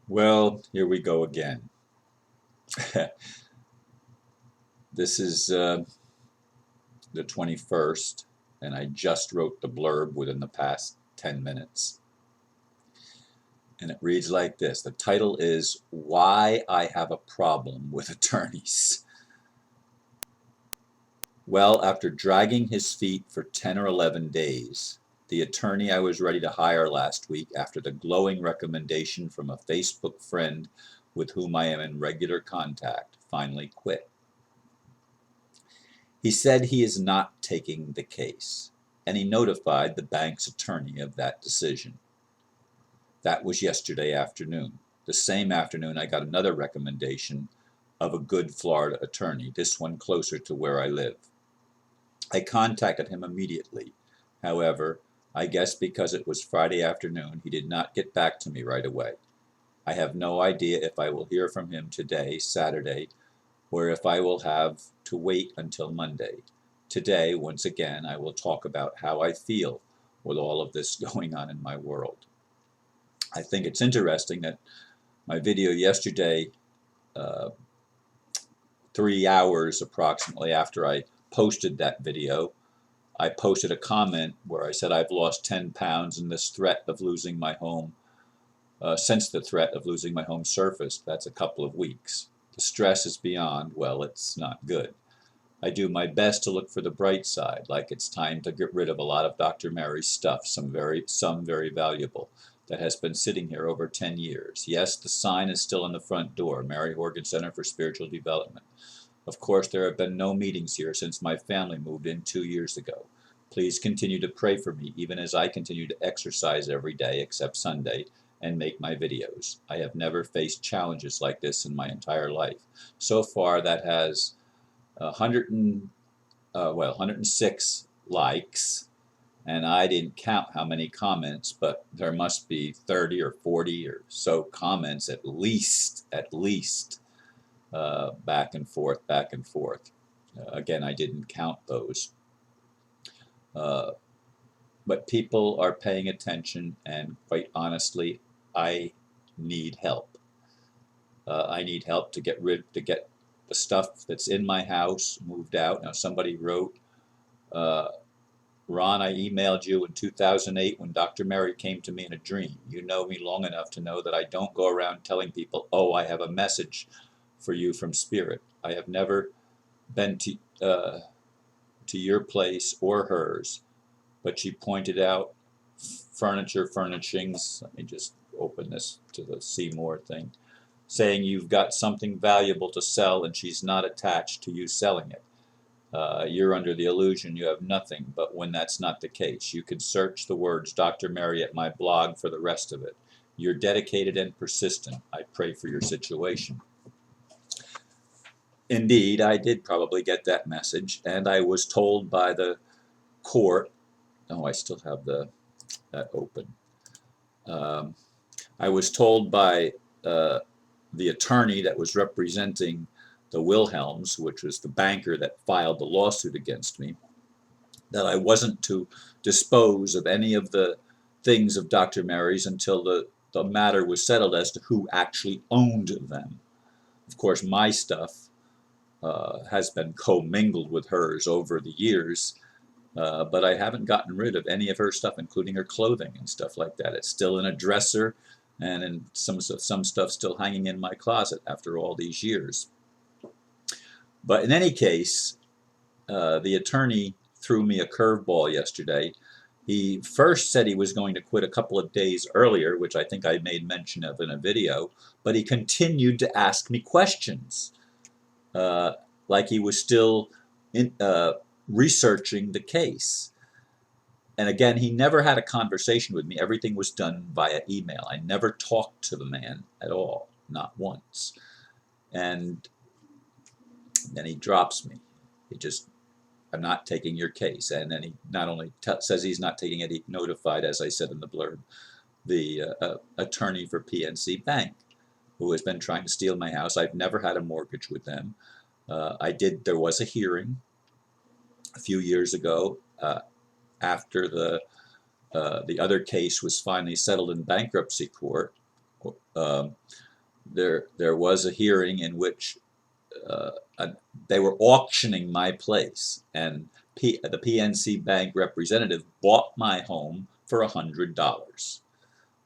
Well, here we go again. This is the 21st, and I just wrote the blurb within the past 10 minutes. And it reads like this. The title is Why I Have a Problem with Attorneys. Well, after dragging his feet for 10 or 11 days, the attorney I was ready to hire last week, after the glowing recommendation from a Facebook friend with whom I am in regular contact, finally quit. He said he is not taking the case, and he notified the bank's attorney of that decision. That was yesterday afternoon. The same afternoon, I got another recommendation of a good Florida attorney, this one closer to where I live. I contacted him immediately. However, I guess because it was Friday afternoon, he did not get back to me right away. I have no idea if I will hear from him today, Saturday, or if I will have to wait until Monday. Today, once again, I will talk about how I feel with all of this going on in my world. I think it's interesting that my video yesterday, uh, 3 hours approximately after I posted that video, I posted a comment where I said I've lost 10 pounds and this threat of losing my home, since the threat of losing my home surfaced. That's a couple of weeks. The stress is beyond, well, it's not good. I do my best to look for the bright side, like it's time to get rid of a lot of Dr. Mary's stuff, some very valuable, that has been sitting here over 10 years. Yes, the sign is still on the front door, Mary Horgan Center for Spiritual Development. Of course, there have been no meetings here since my family moved in 2 years ago. Please continue to pray for me, even as I continue to exercise every day except Sunday and make my videos. I have never faced challenges like this in my entire life. So far, that has 106 likes, and I didn't count how many comments, but there must be 30 or 40 or so comments at least, back and forth, back and forth. Again, I didn't count those. Uh, but people are paying attention, and quite honestly, I need help. I need help to get the stuff that's in my house moved out. Now, somebody wrote, uh, Ron, I emailed you in 2008 when Dr. Mary came to me in a dream. You know me long enough to know that I don't go around telling people, oh, I have a message for you from Spirit. I have never been to your place or hers, but she pointed out furniture furnishings. Let me just open this to the see more thing, saying you've got something valuable to sell and she's not attached to you selling it. You're under the illusion you have nothing, but when that's not the case, you can search the words Dr. Mary at my blog for the rest of it. You're dedicated and persistent. I pray for your situation. Indeed, I did probably get that message, and I was told by the court, oh, I still have that open. Um, I was told by the attorney that was representing the Wilhelms, which was the banker that filed the lawsuit against me, that I wasn't to dispose of any of the things of Dr. Mary's until the matter was settled as to who actually owned them. Of course, my stuff has been commingled with hers over the years, but I haven't gotten rid of any of her stuff, including her clothing and stuff like that. It's still in a dresser, and in some stuff still hanging in my closet after all these years. But in any case, the attorney threw me a curveball yesterday. He first said he was going to quit a couple of days earlier, which I think I made mention of in a video, but he continued to ask me questions, uh, like he was still researching the case. And again, he never had a conversation with me. Everything was done via email. I never talked to the man at all, not once. And then he drops me. He just, I'm not taking your case. And then he not only says he's not taking it, he notified, as I said in the blurb, the attorney for PNC Bank, who has been trying to steal my house. I've never had a mortgage with them. There was a hearing a few years ago, after the other case was finally settled in bankruptcy court, Um, there was a hearing in which uh, they were auctioning my place, and the PNC Bank representative bought my home for $100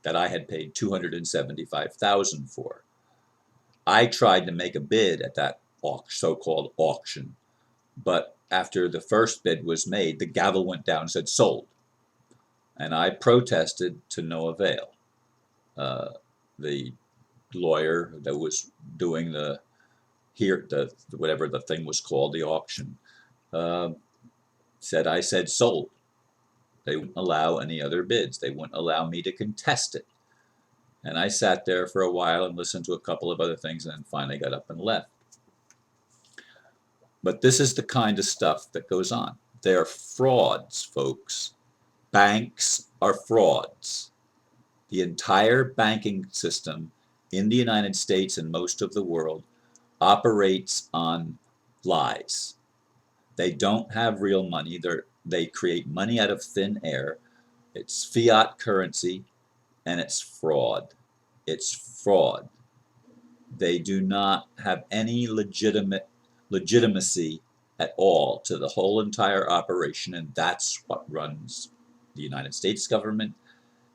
that I had paid $275,000 for. I tried to make a bid at that so-called auction, but after the first bid was made, the gavel went down and said sold, and I protested to no avail. The lawyer that was doing the whatever the thing was called, the auction, uh, said I said sold. They wouldn't allow any other bids. They wouldn't allow me to contest it. And I sat there for a while and listened to a couple of other things and then finally got up and left. But this is the kind of stuff that goes on. They're frauds, folks. Banks are frauds. The entire banking system in the United States and most of the world operates on lies. They don't have real money. They create money out of thin air. It's fiat currency, and it's fraud. It's fraud. They do not have any legitimacy at all to the whole entire operation, and that's what runs the United States government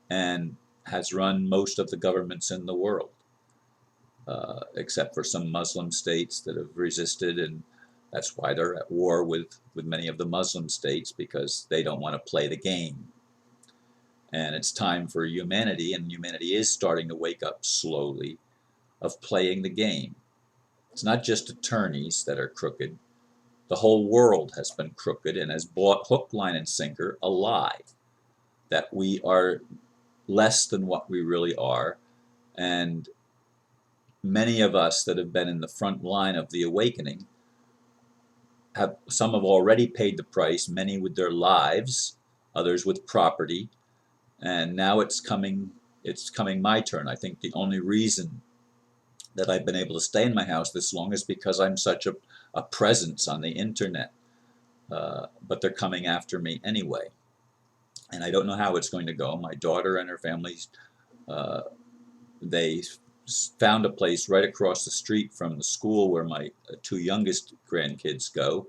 and has run most of the governments in the world, except for some Muslim states that have resisted, and that's why they're at war with many of the Muslim states, because they don't want to play the game. And it's time for humanity, and humanity is starting to wake up slowly, of playing the game. It's not just attorneys that are crooked. The whole world has been crooked and has bought hook, line, and sinker a lie that we are less than what we really are. And many of us that have been in the front line of the awakening some have already paid the price, many with their lives, others with property, and now it's coming my turn. I think the only reason that I've been able to stay in my house this long is because I'm such a presence on the internet. But they're coming after me anyway. And I don't know how it's going to go. My daughter and her family, they found a place right across the street from the school where my two youngest grandkids go.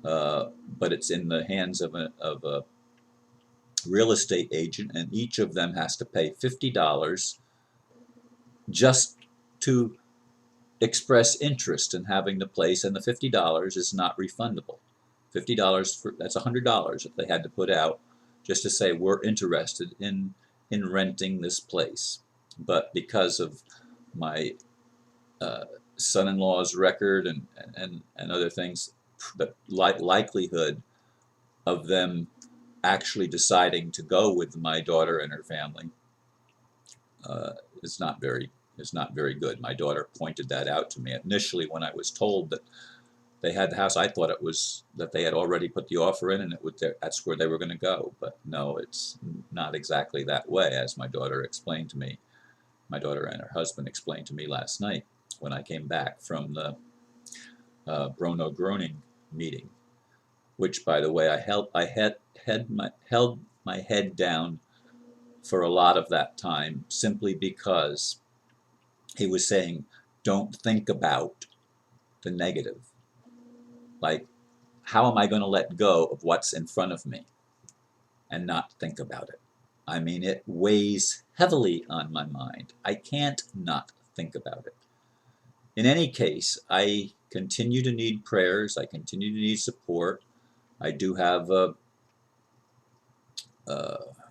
But it's in the hands of a real estate agent, and each of them has to pay $50 just to express interest in having the place, and the $50 is not refundable. $50 that's $100 that they had to put out just to say we're interested in renting this place. But because of my son-in-law's record and other things, the likelihood of them actually deciding to go with my daughter and her family is not very good. My daughter pointed that out to me. Initially, when I was told that they had the house, I thought it was that they had already put the offer in and that's where they were going to go. But no, it's not exactly that way, as my daughter explained to me. My daughter and her husband explained to me last night when I came back from the Bruno Groening meeting, which, by the way, I held my head down for a lot of that time, simply because he was saying, don't think about the negative. Like, how am I going to let go of what's in front of me and not think about it? I mean, it weighs heavily on my mind. I can't not think about it. In any case, I continue to need prayers. I continue to need support. I do have an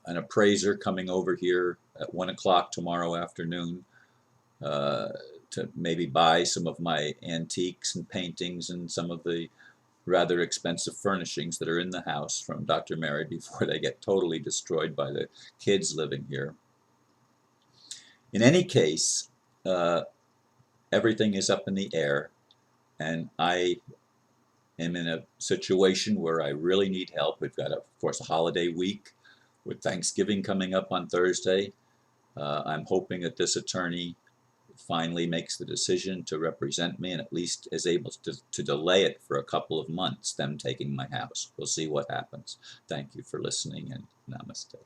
appraiser coming over here at 1 o'clock tomorrow afternoon to maybe buy some of my antiques and paintings and some of the rather expensive furnishings that are in the house from Dr. Mary before they get totally destroyed by the kids living here. In any case, everything is up in the air, and I am in a situation where I really need help. We've got, of course, a holiday week with Thanksgiving coming up on Thursday. I'm hoping that this attorney finally makes the decision to represent me and at least is able to delay it for a couple of months, them taking my house. We'll see what happens. Thank you for listening, and namaste.